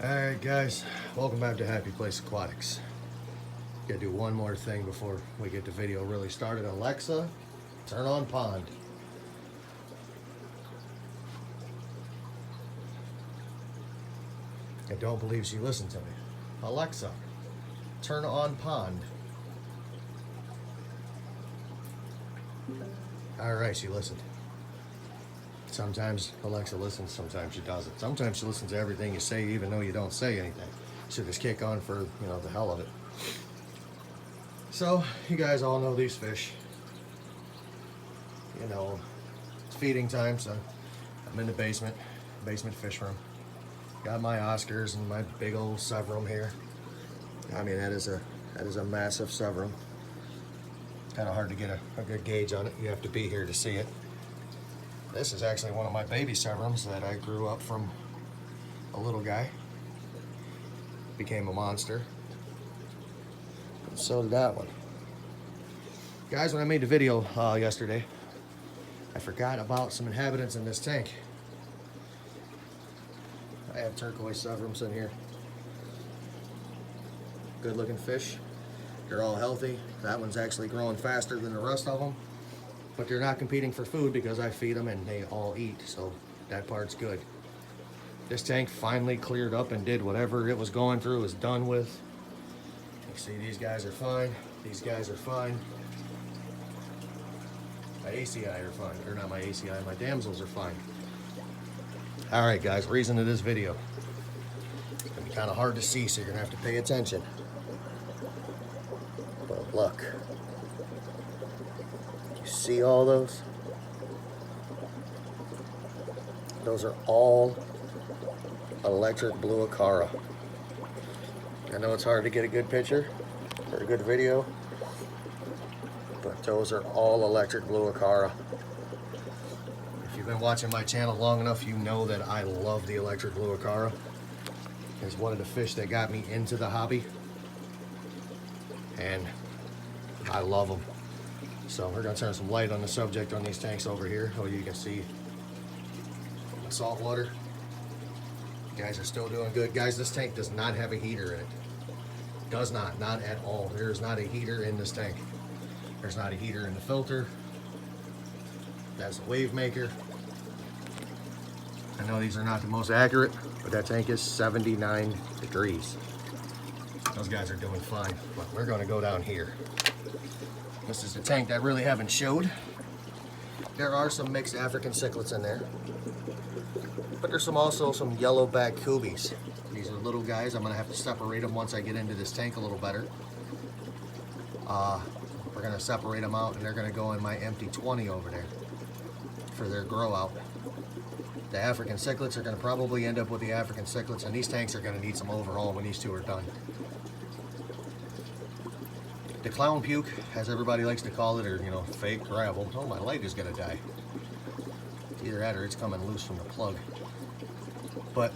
Alright guys, welcome back to Happy Place Aquatics. Gotta do one more thing before we get the video really started. Alexa, turn on pond. I don't believe she listened to me. Alexa, turn on pond. Alright, she listened. Sometimes Alexa listens, sometimes she doesn't. Sometimes she listens to everything you say even though you don't say anything. She'll just kick on for, the hell of it. So, you guys all know these fish. It's feeding time, so I'm in the basement fish room. Got my Oscars and my big old Severum here. I mean, that is a massive Severum. Kind of hard to get a good gauge on it. You have to be here to see it. This is actually one of my baby Severums that I grew up from a little guy. Became a monster. And so did that one. Guys, when I made the video yesterday, I forgot about some inhabitants in this tank. I have turquoise Severums in here. Good looking fish. They're all healthy. That one's actually growing faster than the rest of them. But they're not competing for food because I feed them and they all eat, so that part's good. This tank finally cleared up and did whatever it was going through, was done with. You see, these guys are fine. These guys are fine. My ACI are fine. Or not my ACI, my damsels are fine. Alright guys, reason of this video. It's gonna be kind of hard to see, so you're gonna have to pay attention. But look. See all those? Those are all electric blue acara. I know it's hard to get a good picture or a good video, but those are all electric blue acara. If you've been watching my channel long enough, you know that I love the electric blue acara. It's one of the fish that got me into the hobby, and I love them. So we're going to turn some light on the subject on these tanks over here. Oh, you can see the salt water. You guys are still doing good. Guys, this tank does not have a heater in it. Does not at all. There is not a heater in this tank. There's not a heater in the filter. That's a wave maker. I know these are not the most accurate, but that tank is 79 degrees. Those guys are doing fine. But we're going to go down here. This is the tank that I really haven't showed. There are some mixed African cichlids in there. But there's also some yellowback coobies. These are little guys. I'm going to have to separate them once I get into this tank a little better. We're going to separate them out and they're going to go in my empty 20 over there for their grow out. The African cichlids are going to probably end up with the African cichlids, and these tanks are going to need some overhaul when these two are done. The clown puke, as everybody likes to call it, or fake gravel. Oh, my light is gonna die. It's either that or it's coming loose from the plug. But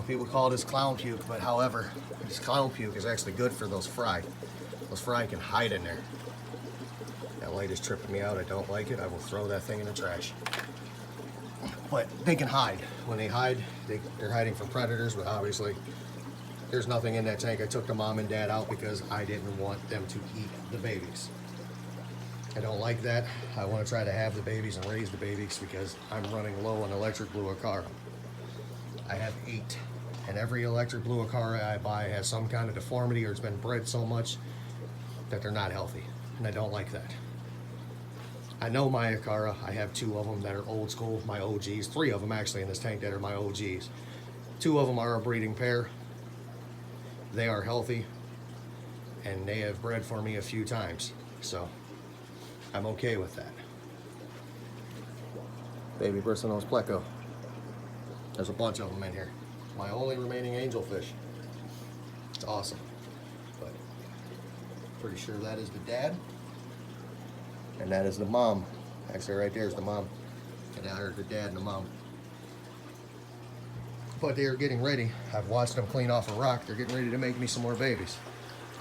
people call this clown puke. But however, this clown puke is actually good for those fry. Those fry can hide in there. That light is tripping me out. I don't like it. I will throw that thing in the trash. But they can hide. When they hide, they're hiding from predators. But obviously, there's nothing in that tank. I took the mom and dad out because I didn't want them to eat the babies. I don't like that. I want to try to have the babies and raise the babies because I'm running low on electric blue acara. I have 8, and every electric blue acara I buy has some kind of deformity or it's been bred so much that they're not healthy, and I don't like that. I know my acara. I have 2 of them that are old school, my OGs. 3 of them actually in this tank that are my OGs. 2 of them are a breeding pair. They are healthy, and they have bred for me a few times, so I'm okay with that. Baby Bristlenose pleco. There's a bunch of them in here. My only remaining angelfish. It's awesome, but pretty sure that is the dad, and that is the mom. Actually, right there is the mom, and I heard the dad and the mom. But they are getting ready. I've watched them clean off a rock. They're getting ready to make me some more babies.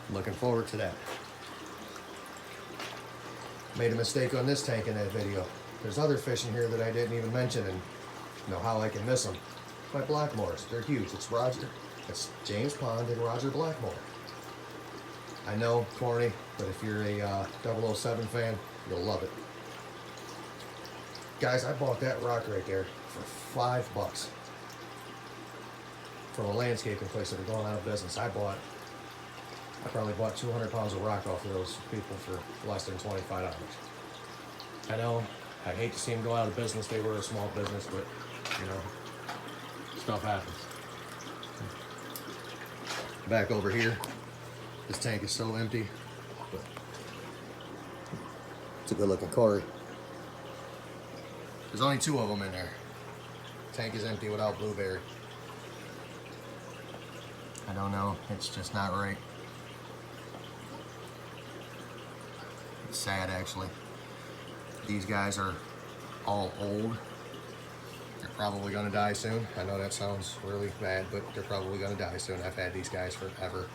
I'm looking forward to that. Made a mistake on this tank in that video. There's other fish in here that I didn't even mention, and how I can miss them. my Blackmores. They're huge. It's James Pond and Roger Blackmore. I know, corny, but if you're a 007 fan, you'll love it. Guys, I bought that rock right there for $5 from a landscaping place that are going out of business. I probably bought 200 pounds of rock off of those people for less than $25. I know, I hate to see them go out of business. They were a small business, but, you know, stuff happens. Back over here, this tank is so empty, but it's a good looking Cory. There's only 2 of them in there. Tank is empty without Blueberry. I don't know, it's just not right. It's sad, actually. These guys are all old. They're probably gonna die soon. I know that sounds really bad, but they're probably gonna die soon. I've had these guys forever.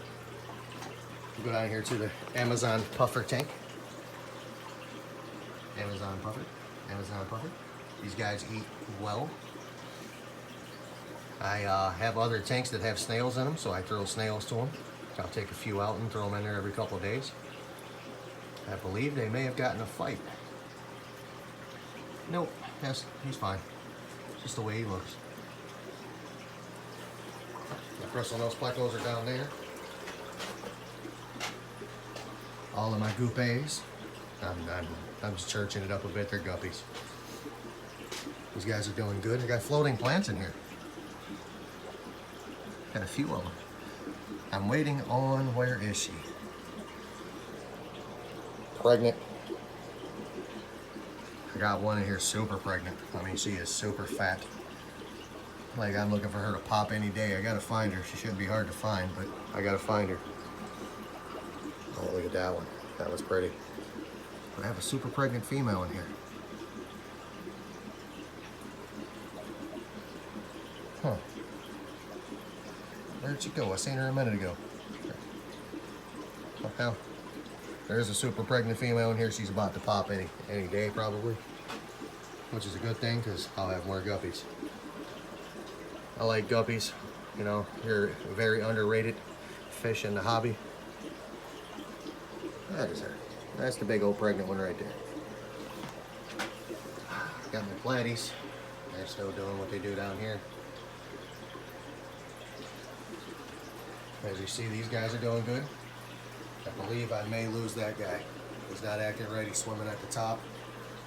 We'll go down here to the Amazon puffer tank. Amazon puffer. These guys eat well. I have other tanks that have snails in them, so I throw snails to them. I'll take a few out and throw them in there every couple of days. I believe they may have gotten a fight. Nope, yes, he's fine. Just the way he looks. My Bristol nose plecos are down there. All of my guppies. I'm just churching it up a bit. They're guppies. These guys are doing good. I got floating plants in here. Got a few of them. I'm waiting on, where is she? Pregnant. I got one in here super pregnant. I mean, she is super fat. Like, I'm looking for her to pop any day. I gotta find her. She shouldn't be hard to find, but I gotta find her. Oh, look at that one. That was pretty. But I have a super pregnant female in here. Huh. Where'd she go? I seen her a minute ago. Well, there's a super pregnant female in here. She's about to pop any day probably, which is a good thing because I'll have more guppies. I like guppies. You know, they're a very underrated fish in the hobby. That is her. That's the big old pregnant one right there. Got my platies. They're still doing what they do down here. As you see, these guys are doing good. I believe I may lose that guy. He's not acting right. He's swimming at the top.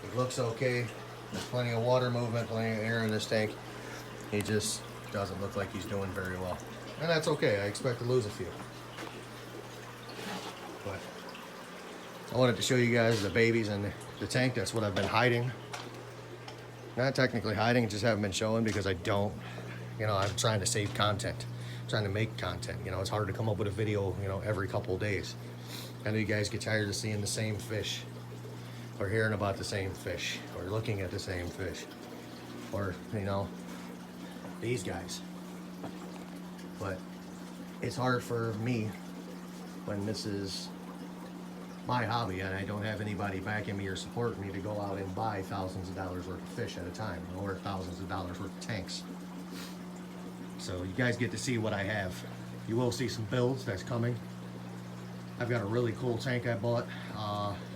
He looks okay. There's plenty of water movement, plenty of air in this tank. He just doesn't look like he's doing very well. And that's okay. I expect to lose a few. But I wanted to show you guys the babies in the tank. That's what I've been hiding. Not technically hiding, just haven't been showing because I don't, you know, I'm trying to save content. Trying to make content. You know, it's hard to come up with a video, you know, every couple of days. I know you guys get tired of seeing the same fish, or hearing about the same fish, or looking at the same fish, or, you know, these guys. But it's hard for me when this is my hobby and I don't have anybody backing me or supporting me to go out and buy thousands of dollars worth of fish at a time, or thousands of dollars worth of tanks. So you guys get to see what I have. You will see some builds that's coming. I've got a really cool tank I bought,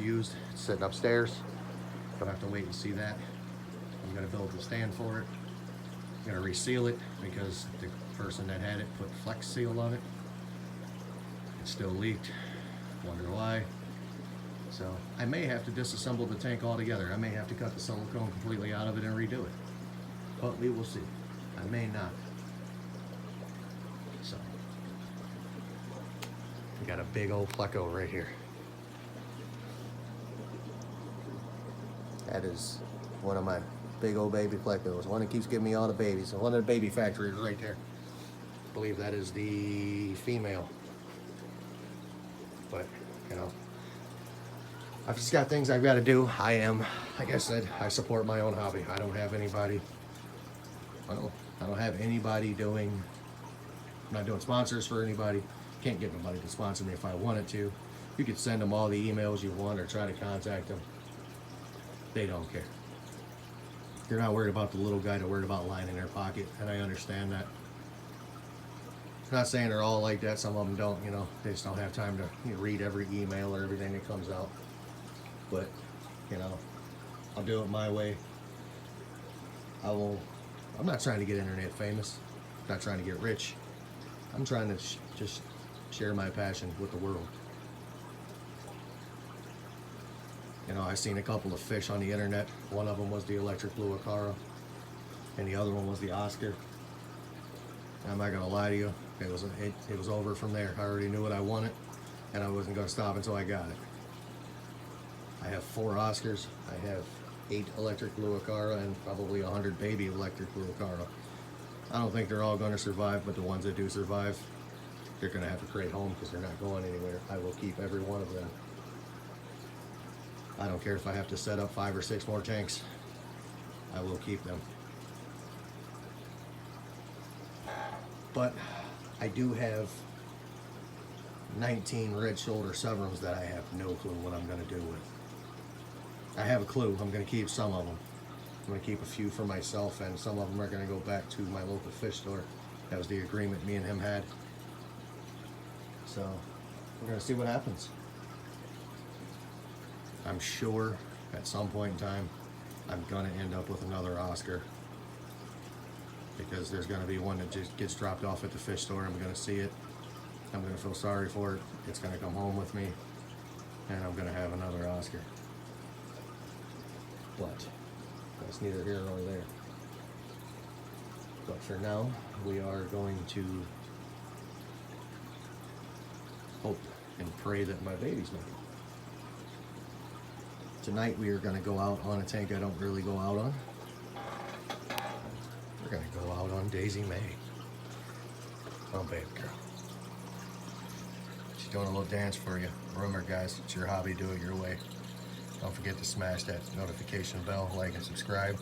used, it's sitting upstairs. You'll have to wait and see that. I'm gonna build the stand for it. I'm gonna reseal it because the person that had it put Flex Seal on it. It still leaked, wonder why. So I may have to disassemble the tank altogether. I may have to cut the silicone completely out of it and redo it. But we will see. I may not. So, we got a big old pleco right here. That is one of my big old baby plecos. One that keeps giving me all the babies. One of the baby factories right there. I believe that is the female. But, you know, I've just got things I've got to do. I am, like I said, I support my own hobby. I don't have anybody, well, I don't have anybody doing, I'm not doing sponsors for anybody. Can't get nobody to sponsor me if I wanted to. You could send them all the emails you want or try to contact them. They don't care. You're not worried about the little guy, they're worried about lining their pocket, and I understand that. I'm not saying they're all like that, some of them don't, you know, they just don't have time to, you know, read every email or everything that comes out. But, you know, I'll do it my way. I'm not trying to get internet famous, I'm not trying to get rich. I'm trying to just share my passion with the world. You know, I seen a couple of fish on the internet. One of them was the electric blue acara, and the other one was the Oscar. I'm not gonna lie to you, it was over from there. I already knew what I wanted, and I wasn't gonna stop until I got it. I have 4 Oscars. I have 8 electric blue acara and probably 100 baby electric blue acara. I don't think they're all gonna survive, but the ones that do survive, they're gonna have a great home because they're not going anywhere. I will keep every one of them. I don't care if I have to set up 5 or 6 more tanks. I will keep them. But I do have 19 red shoulder Severums that I have no clue what I'm going to do with. I have a clue. I'm going to keep some of them. I'm going to keep a few for myself, and some of them are going to go back to my local fish store. That was the agreement me and him had. So we're going to see what happens. I'm sure at some point in time I'm going to end up with another Oscar, because there's going to be one that just gets dropped off at the fish store. I'm going to see it. I'm going to feel sorry for it. It's going to come home with me, and I'm going to have another Oscar. But that's neither here nor there. But for now, we are going to hope and pray that my babies make it. Tonight we are going to go out on a tank I don't really go out on. We're going to go out on Daisy May. Oh, baby girl. She's doing a little dance for you. Remember, guys, it's your hobby. Do it your way. Don't forget to smash that notification bell, like, and subscribe.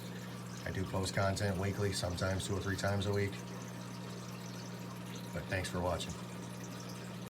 I do post content weekly, sometimes 2 or 3 times a week. But thanks for watching.